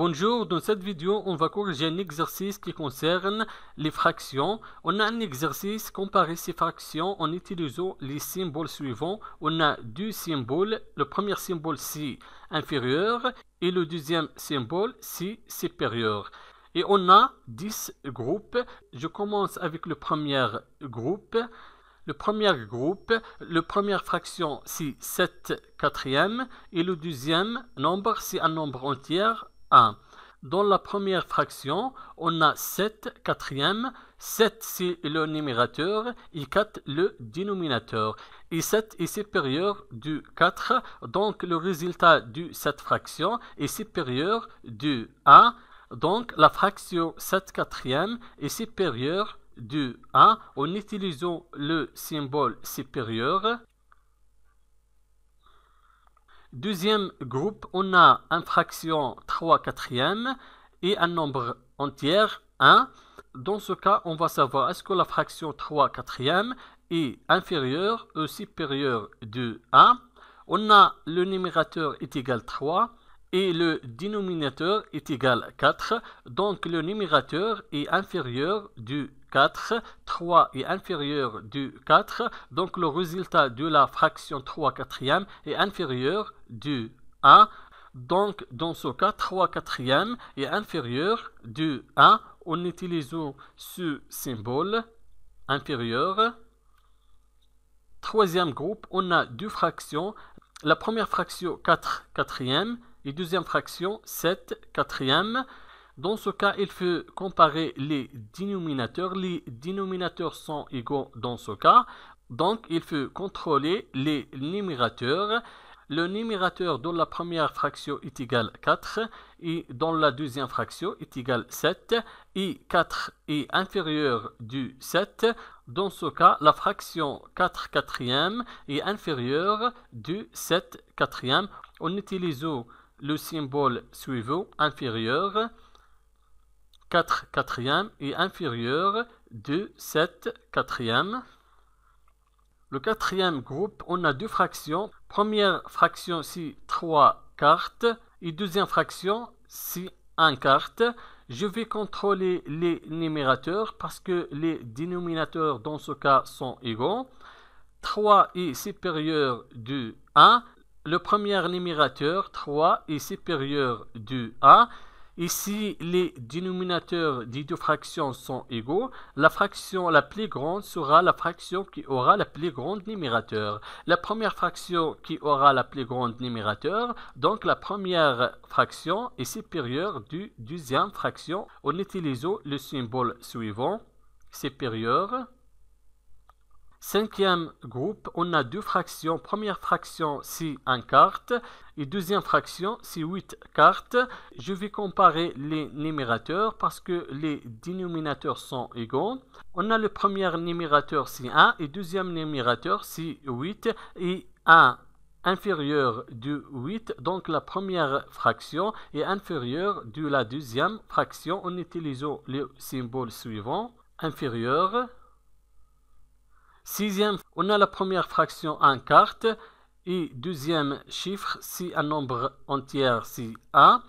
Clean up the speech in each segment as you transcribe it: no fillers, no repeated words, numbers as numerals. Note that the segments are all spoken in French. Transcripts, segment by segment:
Bonjour, dans cette vidéo, on va corriger un exercice qui concerne les fractions. On a un exercice, comparer ces fractions en utilisant les symboles suivants. On a deux symboles. Le premier symbole, c'est inférieur et le deuxième symbole, c'est supérieur. Et on a 10 groupes. Je commence avec le premier groupe. Le première fraction, c'est 7 quatrièmes et le deuxième nombre, c'est un nombre entier, 1. Dans la première fraction, on a 7 quatrièmes. 7, c'est le numérateur et 4, le dénominateur. Et 7 est supérieur du 4, donc le résultat de cette fraction est supérieur du 1. Donc la fraction 7 quatrièmes est supérieure du 1 en utilisant le symbole supérieur. Deuxième groupe, on a une fraction 3 quatrièmes et un nombre entier 1. Dans ce cas, on va savoir est-ce que la fraction 3 quatrièmes est inférieure ou supérieure de 1. On a le numérateur est égal 3 et le dénominateur est égal 4. Donc le numérateur est inférieur du 4, 3 est inférieur du 4, donc le résultat de la fraction 3 quatrièmes est inférieur du 1. Donc dans ce cas, 3 quatrièmes est inférieur du 1 en utilisant ce symbole inférieur. Troisième groupe, on a deux fractions. La première fraction 4 quatrièmes et deuxième fraction 7 quatrièmes. Dans ce cas, il faut comparer les dénominateurs. Les dénominateurs sont égaux dans ce cas. Donc, il faut contrôler les numérateurs. Le numérateur dans la première fraction est égal 4 et dans la deuxième fraction est égal 7 et 4 est inférieur du 7. Dans ce cas, la fraction 4 quatrièmes est inférieure du 7 quatrièmes en utilisant le symbole suivant inférieur. 4 quatrièmes est inférieur de 7 quatrièmes. Le quatrième groupe, on a deux fractions. Première fraction, c'est 3 quarts. Et deuxième fraction, c'est 1 quart. Je vais contrôler les numérateurs parce que les dénominateurs dans ce cas sont égaux. 3 est supérieur du 1. Le premier numérateur, 3, est supérieur du 1. Ici, les dénominateurs des deux fractions sont égaux. La fraction la plus grande sera la fraction qui aura la plus grande numérateur. La première fraction qui aura la plus grande numérateur, donc la première fraction est supérieure du deuxième fraction en utilisant le symbole suivant, supérieur. Cinquième groupe, on a deux fractions. Première fraction, c'est 1 quart. Et deuxième fraction, c'est 8 quarts. Je vais comparer les numérateurs parce que les dénominateurs sont égaux. On a le premier numérateur, c'est 1. Et deuxième numérateur, c'est 8. Et 1 inférieur de 8. Donc la première fraction est inférieure de la deuxième fraction en utilisant le symbole suivant, inférieur. Sixième, on a la première fraction 1 quart et deuxième chiffre, c'est un nombre entier, c'est 1.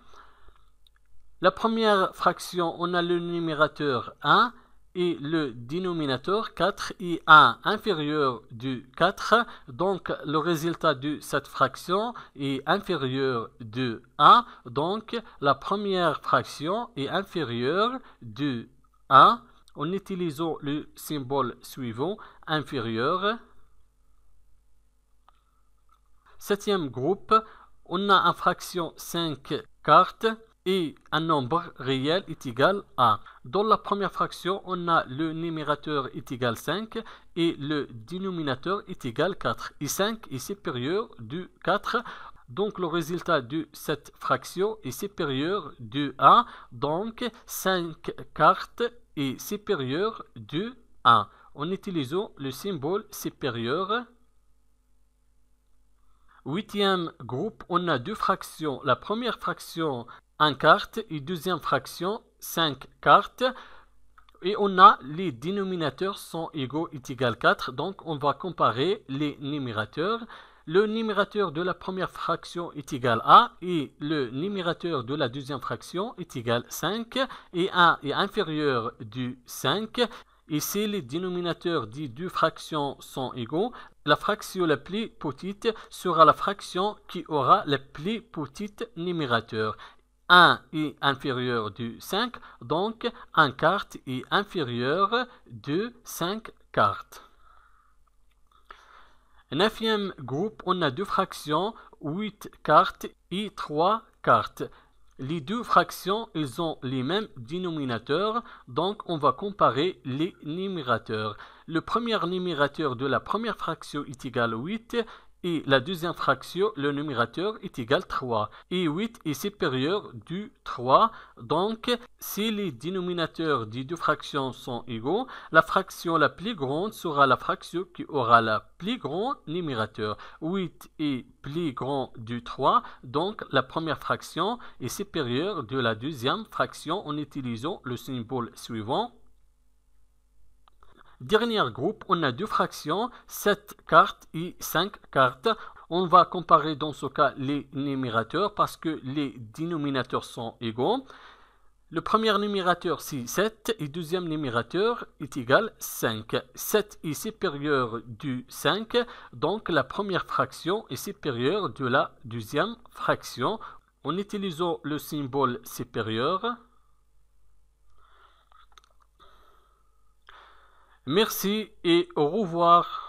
La première fraction, on a le numérateur 1 et le dénominateur 4 et 1 inférieur du 4. Donc le résultat de cette fraction est inférieur de 1. Donc la première fraction est inférieure de 1. En utilisant le symbole suivant, inférieur. Septième groupe, on a une fraction 5 quarts et un nombre réel est égal à 1. Dans la première fraction, on a le numérateur est égal 5 et le dénominateur est égal 4. Et 5 est supérieur du 4. Donc le résultat de cette fraction est supérieur du 1. Donc 5 quarts est supérieur du 1 en utilisant le symbole supérieur. Huitième groupe, on a deux fractions. La première fraction 1 quart et deuxième fraction 5 quarts. Et on a les dénominateurs sont égaux est égal 4. Donc on va comparer les numérateurs. le numérateur de la première fraction est égal à et le numérateur de la deuxième fraction est égal à 5 et 1 est inférieur du 5. Et si les dénominateurs des deux fractions sont égaux, la fraction la plus petite sera la fraction qui aura le plus petit numérateur. 1 est inférieur de 5, donc 1 quart est inférieur de 5 quarts. Neuvième groupe, on a deux fractions, 8 quarts et 3 quarts. Les deux fractions, elles ont les mêmes dénominateurs, donc on va comparer les numérateurs. Le premier numérateur de la première fraction est égal à 8 et la deuxième fraction, le numérateur est égal à 3. Et 8 est supérieur du 3, donc si les dénominateurs des deux fractions sont égaux, la fraction la plus grande sera la fraction qui aura le plus grand numérateur. 8 est plus grand du 3, donc la première fraction est supérieure de la deuxième fraction en utilisant le symbole suivant. Dernier groupe, on a deux fractions, 7 quarts et 5 quarts. On va comparer dans ce cas les numérateurs parce que les dénominateurs sont égaux. Le premier numérateur c'est 7 et le deuxième numérateur est égal à 5. 7 est supérieur du 5, donc la première fraction est supérieure de la deuxième fraction en utilisant le symbole supérieur. Merci et au revoir.